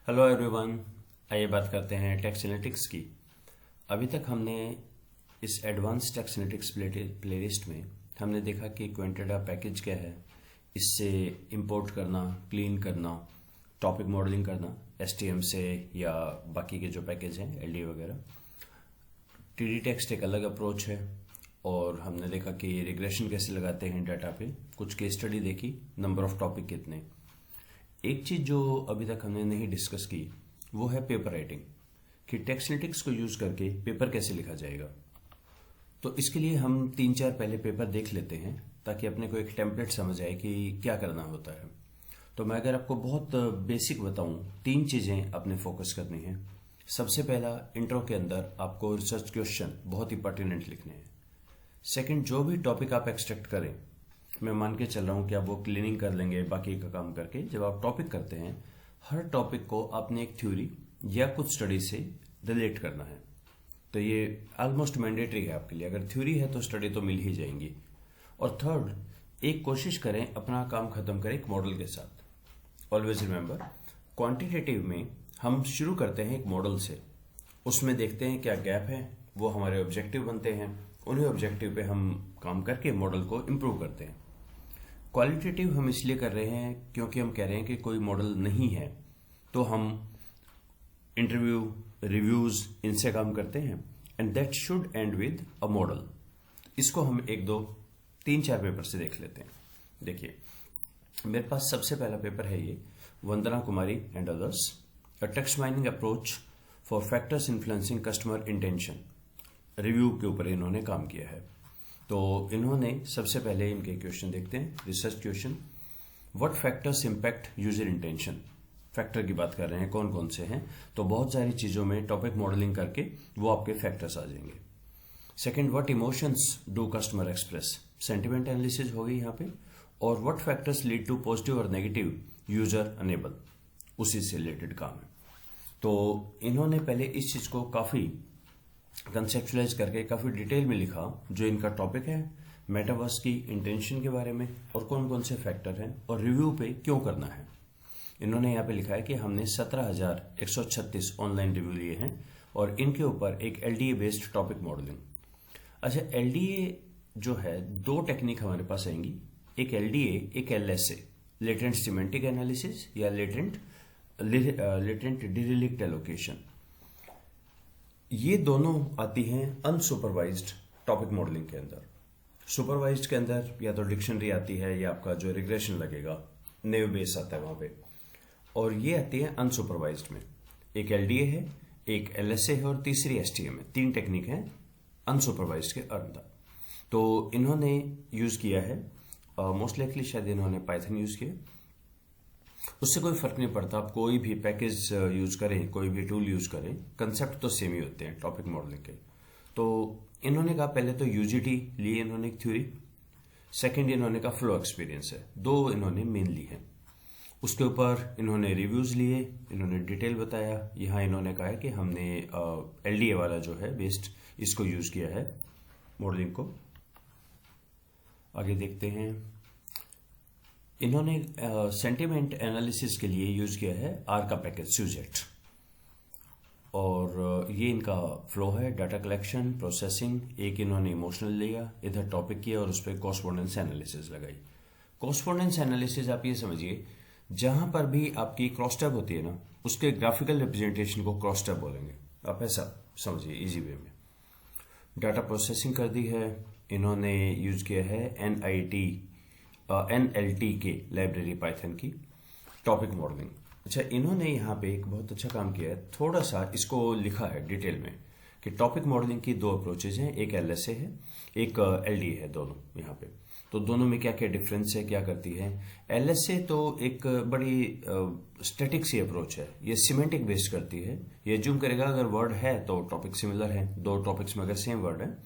Hello everyone. आइए बात करते हैं टैक्स एनालिटिक्स की। अभी तक हमने इस एडवांस टैक्स एनालिटिक्स प्लेलिस्ट में हमने देखा कि क्वेंटेडा पैकेज क्या है, इससे इंपोर्ट करना, क्लीन करना, टॉपिक मॉडलिंग करना एसटीएम से या बाकी के जो पैकेज हैं एलडी वगैरह। टीडी टेक्स्ट एक अलग अप्रोच है और हमने देखा कि रिग्रेशन कैसे लगाते हैं डाटा पे, कुछ केस स्टडी देखी, नंबर ऑफ टॉपिक कितने। एक चीज जो अभी तक हमने नहीं डिस्कस की वो है पेपर राइटिंग, कि टेक्स्ट एनालिटिक्स को यूज करके पेपर कैसे लिखा जाएगा। तो इसके लिए हम 3-4 पहले पेपर देख लेते हैं ताकि अपने को एक टेम्पलेट समझ आए कि क्या करना होता है। तो मैं अगर आपको बहुत बेसिक बताऊं, 3 चीजें आपने फोकस करनी है। सबसे पहला, इंट्रो के अंदर आपको रिसर्च क्वेश्चन बहुत ही पर्टिनेंट लिखने हैं। सेकंड, जो भी टॉपिक आप एक्सट्रैक्ट करें, मैं मान के चल रहा हूं कि आप वो क्लीनिंग कर लेंगे बाकी का काम करके। जब आप टॉपिक करते हैं, हर टॉपिक को आपने एक थ्योरी या कुछ स्टडी से रिलेट करना है। तो ये ऑलमोस्ट मैंडेटरी है आपके लिए। अगर थ्योरी है तो स्टडी तो मिल ही जाएंगी। और थर्ड, एक कोशिश करें अपना काम खत्म करें एक मॉडल के साथ। ऑलवेज रिमेंबर, क्वांटिटेटिव में हम शुरू करते हैं एक मॉडल से, उसमें देखते हैं क्या गैप है, वो हमारे ऑब्जेक्टिव बनते हैं, उन्हीं ऑब्जेक्टिव पे हम काम करके मॉडल को इम्प्रूव करते हैं। क्वालिटेटिव हम इसलिए कर रहे हैं क्योंकि हम कह रहे हैं कि कोई मॉडल नहीं है तो हम इंटरव्यू, रिव्यूज, इनसे काम करते हैं। And that should and with a model. इसको हम 1-2-3-4 पेपर से देख लेते हैं। देखिए, मेरे पास सबसे पहला पेपर है ये, Vandana Kumari and others, a text mining approach for factors influencing customer intention. Review के ऊपर इन्होंने काम किया है। तो इन्होंने सबसे पहले इनके क्वेश्चन देखते हैं। Research question, what factors impact user intention. Factor की बात कर रहे हैं, कौन कौन से हैं। तो बहुत सारी चीजों में टॉपिक मॉडलिंग करके वो आपके फैक्टर्स आ जाएंगे। Second, what emotions do customer express. Sentiment analysis होगी यहाँ पे। और what factors lead to positive और नेगेटिव यूजर अनेबल, उसी से रिलेटेड काम है। तो इन्होंने पहले इस चीज को काफी कंसेप्चुलाइज करके काफी डिटेल में लिखा, जो इनका टॉपिक है मेटावर्स की इंटेंशन के बारे में और कौन कौन से फैक्टर हैं और रिव्यू पे क्यों करना है। इन्होंने यहाँ पे लिखा है कि हमने 17,136 ऑनलाइन रिव्यू लिए हैं और इनके ऊपर एक एलडीए बेस्ड टॉपिक मॉडलिंग। अच्छा, एलडीए जो है, 2 टेक्निक हमारे पास आएंगी, एक एलडीए, एक एलएसए, लेटेंट सिमेंटिक एनालिसिस या लेटेंट डिरिलिक्ट एलोकेशन। ये दोनों आती हैं अनसुपरवाइज्ड टॉपिक मॉडलिंग के अंदर। सुपरवाइज्ड के अंदर या तो डिक्शनरी आती है या आपका जो रिग्रेशन लगेगा, नेव बेस आता है वहां पे। और ये आती है अनसुपरवाइज्ड में। एक एलडीए है, एक एलएसए है और तीसरी एसटीएम है। 3 टेक्निक है अनसुपरवाइज्ड के अंदर। तो इन्होंने यूज किया है, मोस्ट लाइकली शायद इन्होंने पाइथन यूज किया। उससे कोई फर्क नहीं पड़ता, आप कोई भी पैकेज यूज करें, कोई भी टूल यूज करें, कंसेप्ट तो सेम ही होते हैं टॉपिक मॉडलिंग के। तो इन्होंने कहा पहले तो यूजीटी लिए इन्होंने एक थ्योरी, सेकंड इन्होंने कहा फ्लो एक्सपीरियंस है, 2 इन्होंने मेन ली है। उसके ऊपर इन्होंने रिव्यूज लिए, इन्होंने डिटेल बताया। यहाँ इन्होंने कहा है कि हमने एलडीए वाला जो है बेस्ड, इसको यूज किया है मॉडलिंग को। आगे देखते हैं, इन्होंने सेंटिमेंट एनालिसिस के लिए यूज किया है आर का पैकेज स्यूजेट। और ये इनका फ्लो है, डाटा कलेक्शन, प्रोसेसिंग। एक इन्होंने इमोशनल लिया, इधर टॉपिक किया और उस पर कॉरस्पॉन्डेंस एनालिसिस लगाई। कॉरस्पॉन्डेंस एनालिसिस आप ये समझिए, जहां पर भी आपकी क्रॉस टैब होती है ना, उसके ग्राफिकल रिप्रेजेंटेशन को क्रॉस टैब बोलेंगे, आप ऐसा समझिए इजी वे में। डाटा प्रोसेसिंग कर दी है, इन्होंने यूज किया है एनएलटी के लाइब्रेरी पाइथन की टॉपिक मॉडलिंग। अच्छा, इन्होंने यहाँ पे एक बहुत अच्छा काम किया है, थोड़ा सा इसको लिखा है डिटेल में कि टॉपिक मॉडलिंग की 2 अप्रोचेज हैं, एक एलएसए है, एक एलडीए है, दोनों यहाँ पे। तो दोनों में क्या क्या डिफरेंस है, क्या करती है। एलएसए तो एक बड़ी स्टैटिक सी अप्रोच है, ये सिमेंटिक बेस्ड करती है। ये ज्यूम करेगा अगर वर्ड है तो टॉपिक सिमिलर है, 2 टॉपिक्स में अगर सेम वर्ड है।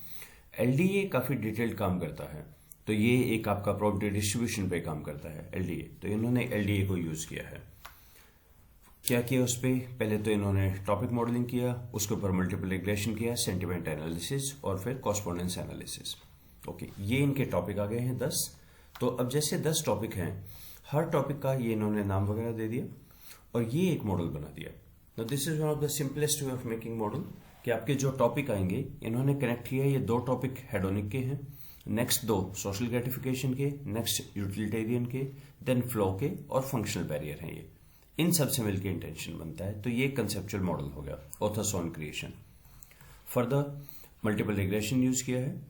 एलडीए काफी डिटेल्ड काम करता है, तो ये एक आपका प्रॉपर्टी डिस्ट्रीब्यूशन पे काम करता है एलडीए। तो इन्होंने एलडीए को यूज किया है। क्या किया उस पे, पहले तो इन्होंने टॉपिक मॉडलिंग किया, उसके ऊपर मल्टीपल रिग्रेशन किया, सेंटिमेंट एनालिसिस और फिर कॉरस्पॉन्डेंस एनालिसिस। ओके, ये इनके टॉपिक आ गए हैं 10। तो अब जैसे 10 टॉपिक हैं, हर टॉपिक का ये इन्होंने नाम वगैरह दे दिया और ये एक मॉडल बना दिया। Now this is one of the simplest way of making model कि आपके जो टॉपिक आएंगे इन्होंने कनेक्ट किया, ये 2 टॉपिक हेडोनिक के हैं, नेक्स्ट 2 सोशल ग्रेटिफिकेशन के, नेक्स्ट यूटिलिटेरियन के, देन फ्लो के और फंक्शनल बैरियर हैं। ये इन सब से मिलकर इंटेंशन बनता है। तो ये कंसेप्चुअल मॉडल हो गया, authors on creation. Further multiple regression use किया है।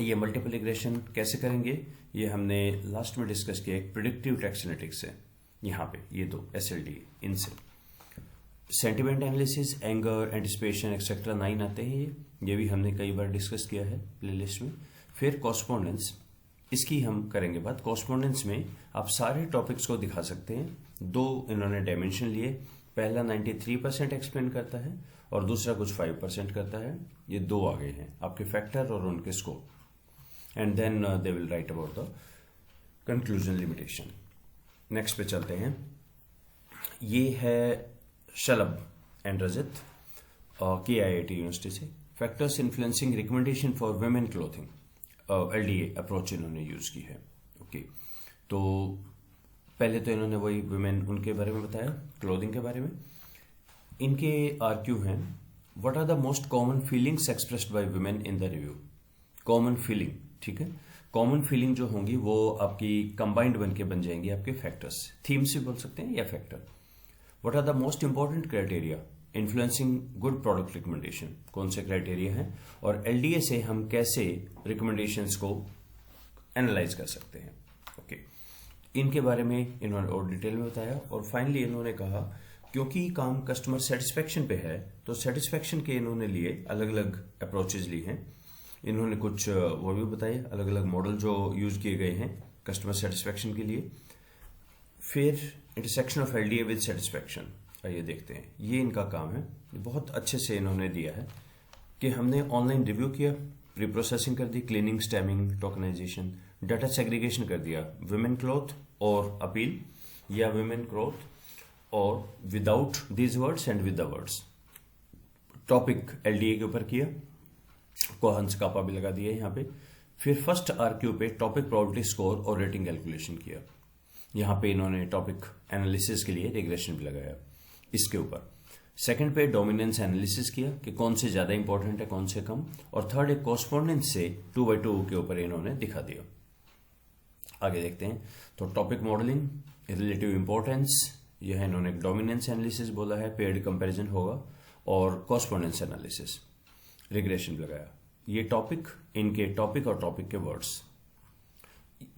ये मल्टीपल रिग्रेशन कैसे करेंगे ये हमने लास्ट में डिस्कस किया, एक प्रिडिक्टिव टेक्स्ट एनालिटिक्स है यहाँ पे, ये 2 SLD इनसे। Sentiment analysis, anger, anticipation etcetera 9 आते हैं ये भी हमने कई बार डिस्कस किया है प्लेलिस्ट में। फिर कॉरस्पॉन्डेंस, इसकी हम करेंगे बात। कॉरस्पॉन्डेंस में आप सारे टॉपिक्स को दिखा सकते हैं। 2 इन्होंने डायमेंशन लिए, पहला 93% एक्सप्लेन करता है और दूसरा कुछ 5% करता है। ये 2 आ गए हैं आपके फैक्टर और उनके scope, and then they will write about the conclusion limitation. Next पे चलते हैं। ये है Shalabh and Rajat KIIT university से, factors influencing recommendation for women clothing, LDA approach इन्होंने यूज की है। ओके, तो पहले तो इन्होंने वही वुमेन उनके बारे में बताया, क्लोथिंग के बारे में। इनके आरक्यू हैं, what are the most common feelings expressed by women in the review. Common feeling, ठीक है, कॉमन फीलिंग जो होंगी वो आपकी कंबाइंड बन के बन जाएंगी आपके फैक्टर्स, थीम्स भी बोल सकते हैं या factor. What are the most important criteria influencing good product recommendation, कौन से क्राइटेरिया हैं, और LDA से हम कैसे रिकमेंडेशंस को एनालाइज कर सकते हैं। ओके, इनके बारे में इन्होंने और डिटेल में बताया। और फाइनली इन्होंने कहा क्योंकि काम कस्टमर सेटिस्फेक्शन पे है तो सेटिस्फेक्शन के इन्होंने लिए अलग अलग अप्रोचेज ली हैं। इन्होंने कुछ वो भी बताए, अलग अलग मॉडल जो यूज किए गए हैं कस्टमर सेटिस्फेक्शन के लिए। फिर intersection of LDA with satisfaction, आइए देखते हैं। ये इनका काम है, ये बहुत अच्छे से इन्होंने दिया है कि हमने ऑनलाइन रिव्यू किया, प्री प्रोसेसिंग कर दी, क्लीनिंग, स्टैमिंग, टोकनाइजेशन, डाटा सेग्रीगेशन कर दिया, वुमेन क्लॉथ और अपील, या वुमेन क्लॉथ और without these words and with the words. Topic LDA के ऊपर किया, कोहंस कापा भी लगा दिया यहाँ पे। फिर फर्स्ट आरक्यू पे टॉपिक प्रोबेबिलिटी स्कोर और रेटिंग कैलकुलेशन किया। यहाँ पे इन्होंने टॉपिक एनालिसिस के लिए रिग्रेशन भी लगाया इसके ऊपर। सेकंड पे डोमिनेंस एनालिसिस किया कि कौन से ज्यादा इंपॉर्टेंट है कौन से कम, और थर्ड एक कॉरस्पॉन्डेंस से 2x2 के ऊपर इन्होंने दिखा दिया। आगे देखते हैं। तो टॉपिक मॉडलिंग, रिलेटिव इंपॉर्टेंस, यह इन्होंने डोमिनेंस एनालिसिस बोला है, पेयर्ड कंपैरिजन होगा, और कॉरस्पॉन्डेंस एनालिसिस, रिग्रेशन लगाया। ये टॉपिक, इनके टॉपिक और टॉपिक के words,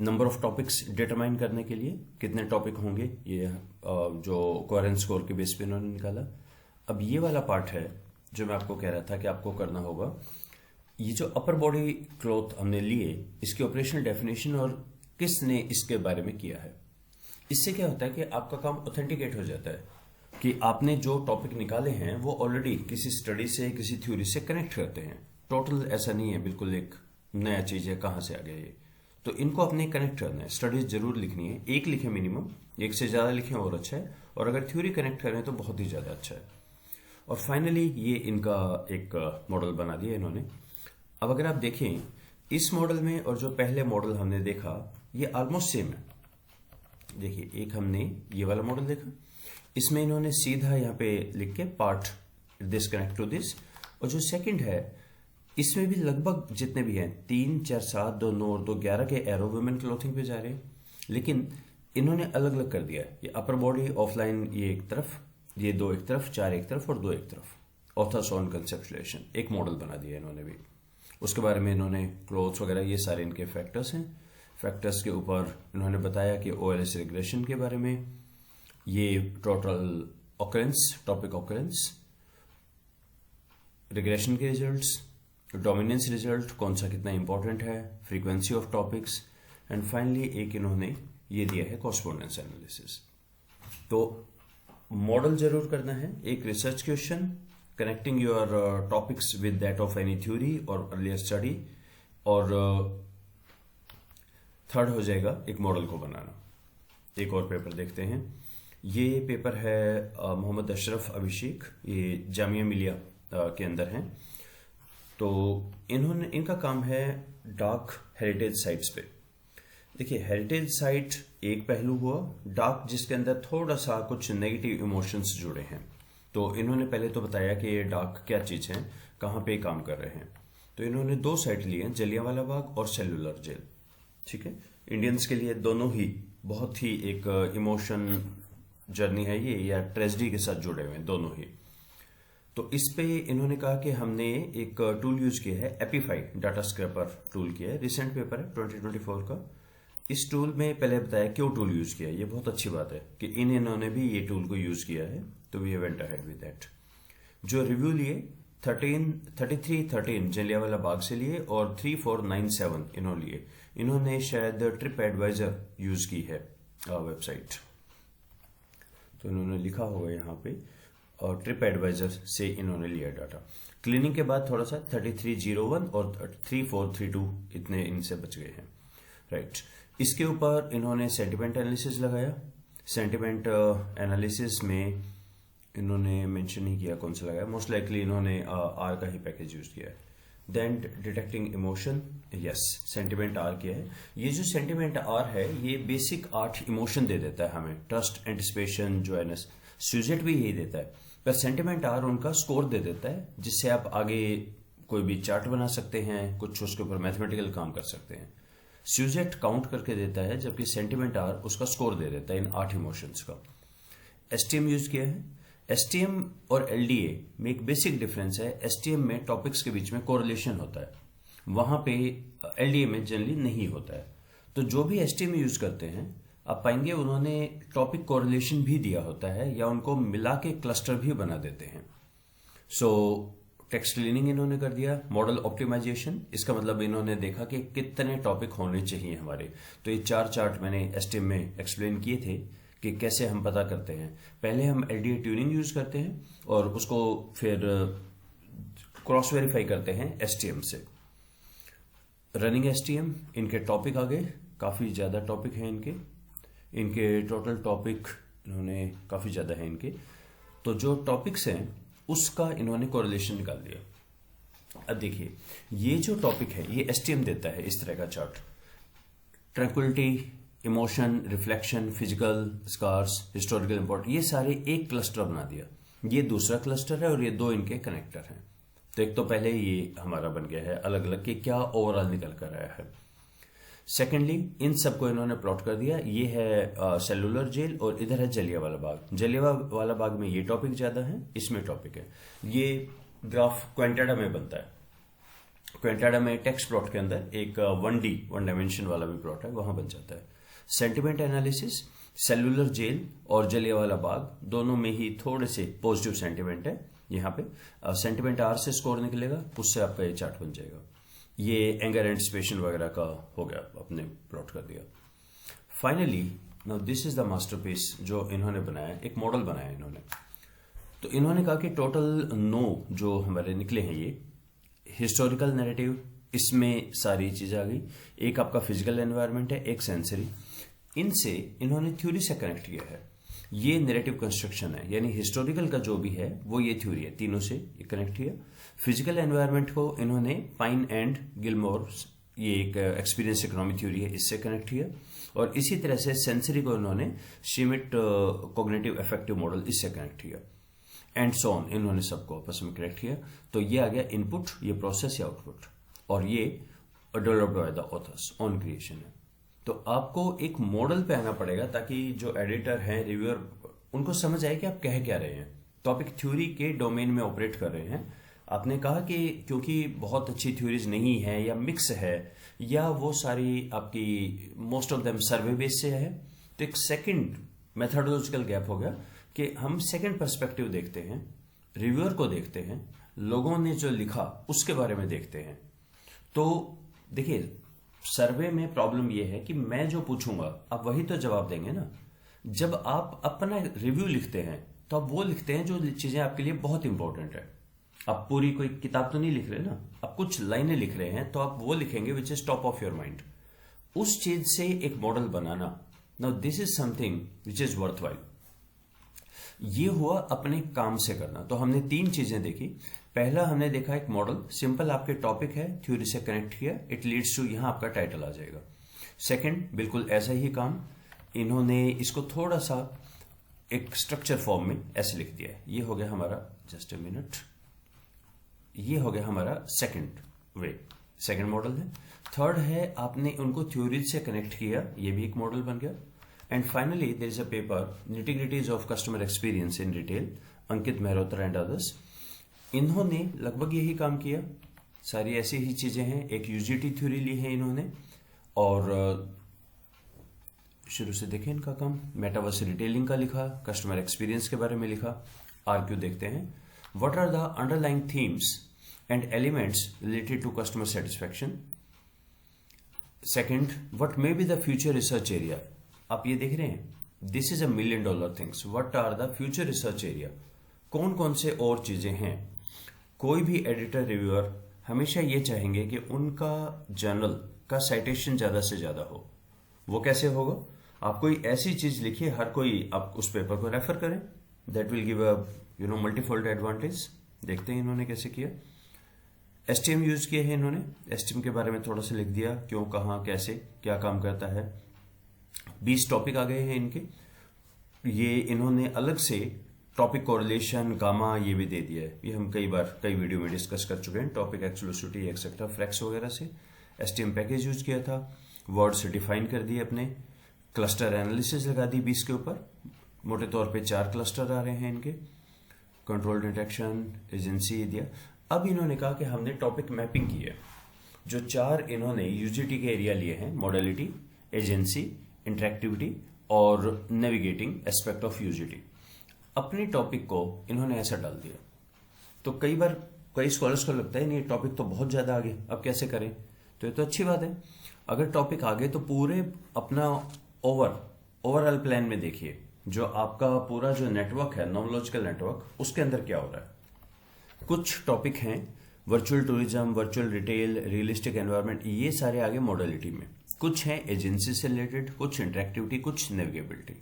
number of topics determine करने के लिए कितने टॉपिक होंगे, ये जो कोहेरेंस स्कोर के बेस पे इन्होंने निकाला। अब ये वाला पार्ट है जो मैं आपको कह रहा था कि आपको करना होगा। ये जो अपर बॉडी क्लॉथ हमने लिए, इसकी ऑपरेशनल डेफिनेशन और किसने इसके बारे में किया है। इससे क्या होता है कि आपका काम ऑथेंटिकेट हो जाता है कि आपने जो टॉपिक निकाले हैं वो ऑलरेडी किसी स्टडी से, किसी थ्योरी से कनेक्ट करते हैं। टोटल ऐसा नहीं है बिल्कुल एक नया चीज है, कहां से आ गया ये, तो इनको अपने कनेक्ट करना है। स्टडीज जरूर लिखनी है, एक लिखे मिनिमम, एक से ज्यादा लिखें और अच्छा है, और अगर थ्योरी कनेक्ट करें तो बहुत ही ज्यादा अच्छा है। और फाइनली ये इनका एक मॉडल बना दिया इन्होंने। अब अगर आप देखें इस मॉडल में और जो पहले मॉडल हमने देखा, ये ऑलमोस्ट सेम है। देखिए, एक हमने ये वाला मॉडल देखा, इसमें इन्होंने सीधा यहाँ पे लिख के part this connect to this, और जो सेकंड है इसमें भी लगभग जितने भी हैं 3, 4, 7, 2, 9 और 2, 11 के एरो वुमेन क्लोथिंग पे जा रहे हैं, लेकिन इन्होंने अलग अलग कर दिया है। ये अपर बॉडी ऑफलाइन ये एक तरफ, ये 2 एक तरफ, 4 एक तरफ और 2 एक तरफ। ऑथर्स ऑन कंसेप्चुलेशन एक मॉडल बना दिया इन्होंने भी। उसके बारे में इन्होंने क्लोथ्स वगैरह, ये सारे इनके फैक्टर्स हैं। फैक्टर्स के ऊपर इन्होंने बताया कि OLS रिग्रेशन के बारे में, ये total occurrence, topic occurrence, regression के रिजल्ट्स, डोमिनेंस रिजल्ट कौन सा कितना इंपॉर्टेंट है, frequency of topics, and finally एक इन्होंने ये दिया है कॉरस्पॉन्डेंस एनालिसिस। तो मॉडल जरूर करना है, एक research question, connecting your topics with that of any theory और अर्लियर स्टडी, और थर्ड हो जाएगा एक मॉडल को बनाना। एक और पेपर देखते हैं। ये पेपर है मोहम्मद अशरफ अभिषेक, ये जामिया मिलिया के अंदर हैं। तो इनका काम है डार्क हेरिटेज साइट्स पे। देखिए, हेरिटेज साइट एक पहलू हुआ डार्क, जिसके अंदर थोड़ा सा कुछ नेगेटिव इमोशंस जुड़े हैं। तो इन्होंने पहले तो बताया कि ये डार्क क्या चीज है, कहाँ पे काम कर रहे हैं। तो इन्होंने 2 साइट लिए हैं, जलियांवाला बाग और सेलुलर जेल। ठीक है, इंडियंस के लिए दोनों ही बहुत ही एक इमोशन जर्नी है ये, या ट्रेजेडी के साथ जुड़े हुए हैं दोनों ही। तो इस पे इन्होंने कहा कि हमने एक टूल यूज किया है, एपीफाई डाटा स्क्रैपर टूल किया है। रिसेंट पेपर है 2024 का। इस टूल में पहले बताया क्यों टूल यूज किया है, ये बहुत अच्छी बात है कि इन्होंने भी ये टूल को यूज किया है। तो we went ahead with that. जो रिव्यू लिए 3313 जलियांवाला बाग से लिए और 3497 इन्होंने लिए। इन्होंने शायद ट्रिप एडवाइजर यूज की है वेबसाइट, तो इन्होंने लिखा होगा यहाँ पे, और ट्रिप एडवाइजर से इन्होंने लिया डाटा। क्लीनिंग के बाद थोड़ा सा 3301 और 3432 इतने इनसे बच गए हैं। राइट, इसके ऊपर इन्होंने सेंटिमेंट एनालिसिस लगाया। सेंटिमेंट एनालिसिस में इन्होंने मेंशन नहीं किया कौन सा लगाया, मोस्ट लाइकली इन्होंने आर का ही पैकेज यूज किया है। Then detecting emotion, yes sentiment R किया है। ये जो सेंटिमेंट आर है ये बेसिक 8 इमोशन दे देता है हमें, ट्रस्ट, एंटिसिपेशन, जॉयनेस। सुजेट भी यही देता है, पर सेंटिमेंट आर उनका स्कोर दे देता है, जिससे आप आगे कोई भी चार्ट बना सकते हैं, कुछ उसके ऊपर मैथमेटिकल काम कर सकते हैं। सुजेट काउंट करके देता है, जबकि सेंटिमेंट आर उसका स्कोर दे देता है इन 8 इमोशंस का। एसटीएम यूज किया है। एसटीएम और एलडीए में एक बेसिक डिफरेंस है। एसटीएम में टॉपिक्स के बीच में कोरिलेशन होता है, वहां पे एलडीए में जनरली नहीं होता है। तो जो भी एसटीएम यूज करते हैं आप पाएंगे उन्होंने टॉपिक कोरिलेशन भी दिया होता है, या उनको मिला के क्लस्टर भी बना देते हैं। सो टेक्स्ट क्लीनिंग इन्होंने कर दिया। मॉडल ऑप्टिमाइजेशन, इसका मतलब इन्होंने देखा कि कितने टॉपिक होने चाहिए हमारे। तो ये 4 चार्ट मैंने एसटीएम में एक्सप्लेन किए थे कि कैसे हम पता करते हैं। पहले हम एलडीए ट्यूनिंग यूज करते हैं और उसको फिर क्रॉस वेरीफाई करते हैं एसटीएम से। रनिंग एसटीएम, इनके टॉपिक आ गए, काफी ज्यादा टॉपिक है इनके टोटल टॉपिक इन्होंने काफी ज्यादा है इनके। तो जो टॉपिक्स हैं उसका इन्होंने कोरिलेशन निकाल दिया। अब देखिए, ये जो टॉपिक है ये एसटीएम देता है इस तरह का chart. Tranquility, emotion, reflection, physical scars, historical important, ये सारे एक क्लस्टर बना दिया। ये दूसरा क्लस्टर है और ये 2 इनके कनेक्टर हैं। तो एक तो पहले ये हमारा बन गया है अलग अलग कि क्या ओवरऑल निकल कर आया है। सेकेंडली, इन सबको इन्होंने प्लॉट कर दिया। ये है सेलुलर जेल और इधर है जलियांवाला बाग। जलियांवाला बाग में ये टॉपिक ज्यादा है, इसमें टॉपिक है। ये ग्राफ क्वेंटाडा में बनता है। क्वेंटाडा में टेक्स्ट प्लॉट के अंदर एक 1D 1 डायमेंशन वाला भी प्लॉट है, वहां बन जाता है। सेंटिमेंट एनालिसिस, सेलुलर जेल और जलियांवाला बाग दोनों में ही थोड़े से पॉजिटिव सेंटिमेंट है। यहाँ पे सेंटिमेंट आर से स्कोर निकलेगा, उससे आपका ये चार्ट बन जाएगा। ये एंगर एंटिसिपेशन वगैरह का हो गया, अपने प्लॉट कर दिया। Finally now this is the masterpiece जो इन्होंने बनाया, एक मॉडल बनाया इन्होंने। तो इन्होंने कहा कि टोटल 9 जो हमारे निकले हैं, ये हिस्टोरिकल नैरेटिव, इसमें सारी चीजें आ गई। एक आपका फिजिकल एनवायरनमेंट है, एक सेंसरी। इनसे इन्होंने थ्योरी से कनेक्ट किया है। ये नैरेटिव कंस्ट्रक्शन है, यानी हिस्टोरिकल का जो भी है वो ये थ्योरी है, तीनों से कनेक्ट किया। फिजिकल एनवायरनमेंट को इन्होंने पाइन एंड गिलमोर, ये एक एक्सपीरियंस इकोनॉमी थ्योरी है, इससे कनेक्ट किया। और इसी तरह से सेंसरी को इन्होंने श्मिट कॉग्निटिव अफेक्टिव मॉडल, इससे कनेक्ट किया। एंड सो ऑन, इन्होंने सबको आपस में कनेक्ट किया। तो ये आ गया इनपुट, ये प्रोसेस या आउटपुट, और ये developed by the author's on creation है। तो आपको एक मॉडल पे आना पड़ेगा ताकि जो एडिटर हैं, रिव्यूअर, उनको समझ आए कि आप कह क्या रहे हैं। तो आप एक थ्योरी के डोमेन में ऑपरेट कर रहे हैं। आपने कहा कि क्योंकि बहुत अच्छी थ्योरीज नहीं है या मिक्स है, या वो सारी आपकी most of them survey base से है, तो एक सेकंड मेथोडोलॉजिकल गैप हो गया कि हम सेकंड पर्सपेक्टिव देखते हैं, रिव्यूअर को देखते हैं, लोगों ने जो लिखा उसके बारे में देखते हैं। तो देखिए, सर्वे में प्रॉब्लम यह है कि मैं जो पूछूंगा आप वही तो जवाब देंगे ना। जब आप अपना रिव्यू लिखते हैं तो आप वो लिखते हैं जो चीजें आपके लिए बहुत इंपॉर्टेंट है। आप पूरी कोई किताब तो नहीं लिख रहे ना, आप कुछ लाइनें लिख रहे हैं, तो आप वो लिखेंगे which is top of your mind. उस चीज से एक model banana, now this is something which is worthwhile. ये हुआ अपने काम से करना। तो हमने 3 चीजें देखी। पहला हमने देखा एक मॉडल, सिंपल आपके टॉपिक है, थ्योरी से कनेक्ट किया, इट लीड्स टू, यहां आपका टाइटल आ जाएगा। सेकंड, बिल्कुल ऐसा ही काम, इन्होंने इसको थोड़ा सा एक स्ट्रक्चर फॉर्म में ऐसे लिख दिया है। ये हो गया हमारा, जस्ट अ मिनट, ये हो गया हमारा सेकंड मॉडल है। थर्ड है आपने उनको थ्योरी से कनेक्ट किया, ये भी एक मॉडल बन गया। And finally there is a paper, nitty-gritties of customer experience in retail, Ankit Mehrotra and others. इन्होंने लगभग यही काम किया, सारी ऐसी ही चीजें हैं। एक यूजीटी थ्योरी ली है इन्होंने, और शुरू से देखें इनका काम, मेटावर्स रिटेलिंग का लिखा, कस्टमर एक्सपीरियंस के बारे में लिखा। आरक्यू देखते हैं, what are the underlying themes and elements related to customer satisfaction. Second, what may be the future research area. आप ये देख रहे हैं, this is $1 million things, what are the future research area. कौन कौन से और चीजें हैं। कोई भी एडिटर रिव्यूअर हमेशा ये चाहेंगे कि उनका जर्नल का साइटेशन ज्यादा से ज्यादा हो। वो कैसे होगा, आप कोई ऐसी चीज लिखिए, हर कोई आप उस पेपर को रेफर करें, that will give a multifold advantage. देखते हैं इन्होंने कैसे किया। एसटीएम यूज किए हैं इन्होंने, एसटीएम के बारे में थोड़ा सा लिख दिया, क्यों, कहां, कैसे, क्या काम करता है। 20 टॉपिक आ गए हैं इनके। ये इन्होंने अलग से टॉपिक कोरिलेशन, गामा, ये भी दे दिया है। ये हम कई वीडियो में डिस्कस कर चुके हैं, टॉपिक एक्सक्लूसिविटी एक्सेट्रा, फ्लेक्स वगैरह से। एसटीएम पैकेज यूज किया था, वर्ड्स डिफाइन कर दिए अपने, क्लस्टर एनालिसिस लगा दी 20 के ऊपर। मोटे तौर पे 4 क्लस्टर आ रहे हैं इनके, कंट्रोल डिटेक्शन, एजेंसी दिया। अब इन्होंने कहा कि हमने टॉपिक मैपिंग की है। जो 4 इन्होंने यूजीटी के एरिया लिए हैं, मॉडलिटी, एजेंसी, इंटरेक्टिविटी और नेविगेटिंग एस्पेक्ट ऑफ यूजीटी, अपने टॉपिक को इन्होंने ऐसा डाल दिया। तो कई बार कई स्कॉलर्स को लगता है नहीं, टॉपिक तो बहुत ज्यादा आगे, अब कैसे करें। तो ये तो अच्छी बात है, अगर टॉपिक आगे तो पूरे अपना ओवरऑल प्लान में देखिए, जो आपका पूरा जो नेटवर्क है, नॉमोलॉजिकल नेटवर्क, उसके अंदर क्या हो रहा है। कुछ टॉपिक हैं virtual tourism, virtual retail, realistic environment, ये सारे आगे मॉडलिटी में। कुछ हैं एजेंसी से रिलेटेड, कुछ इंटरेक्टिविटी, कुछ नेविगेबिलिटी।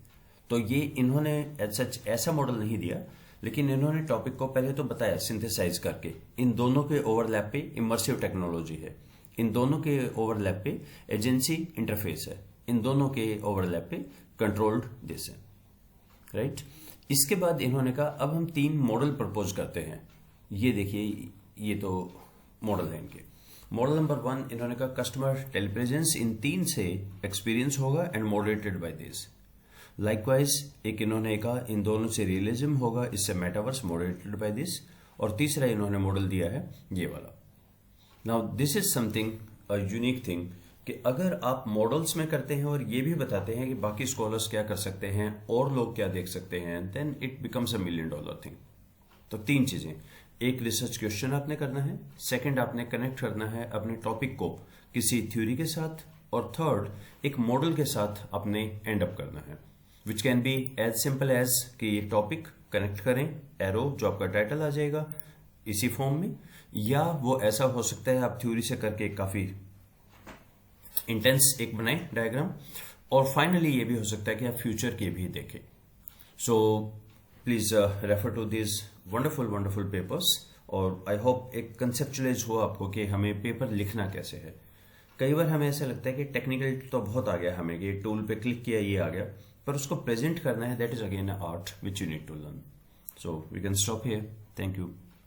तो ये इन्होंने सच ऐसा मॉडल नहीं दिया, लेकिन इन्होंने टॉपिक को पहले तो बताया सिंथेसाइज करके। इन दोनों के ओवरलैप पे इमर्सिव टेक्नोलॉजी है, इन दोनों के ओवरलैप पे एजेंसी इंटरफेस है, इन दोनों के ओवरलैप पे कंट्रोल्ड दिस है, राइट। इसके बाद इन्होंने कहा अब हम 3 मॉडल प्रपोज करते हैं। ये देखिए, ये तो मॉडल है इनके। मॉडल नंबर 1 इन्होंने कहा कस्टमर टेलीप्रेजेंस इन 3 से एक्सपीरियंस होगा and moderated by this. Likewise एक इन्होंने कहा इन दोनों से रियलिज्म होगा, इससे मेटावर्स मॉडरेटेड बाय दिस। और तीसरा इन्होंने मॉडल दिया है ये वाला। Now this is something a unique thing कि अगर आप मॉडल्स में करते हैं और ये भी बताते हैं कि बाकी स्कॉलर्स क्या कर सकते हैं और लोग क्या देख सकते हैं, then it becomes $1 million thing. तो 3 चीजें, एक रिसर्च क्वेश्चन आपने करना है, सेकंड आपने कनेक्ट करना है अपने टॉपिक को किसी थ्योरी के साथ, और थर्ड एक मॉडल के साथ आपने एंड अप करना है, which can be as simple as कि ये टॉपिक कनेक्ट करें, एरो जो आपका टाइटल आ जाएगा इसी फॉर्म में, या वो ऐसा हो सकता है आप थ्योरी से करके काफी इंटेंस एक बनाए डायग्राम, और फाइनली ये भी हो सकता है कि आप फ्यूचर के भी देखें। So please refer to this wonderful papers, और आई होप एक कंसेप्चुलाइज हो आपको कि हमें पेपर लिखना कैसे है। कई बार हमें ऐसा लगता है कि टेक्निकल तो बहुत आ गया हमें, कि टूल पे क्लिक किया ये आ गया, पर उसको प्रेजेंट करना है, that is again art which you need to learn. So we can stop here, thank you.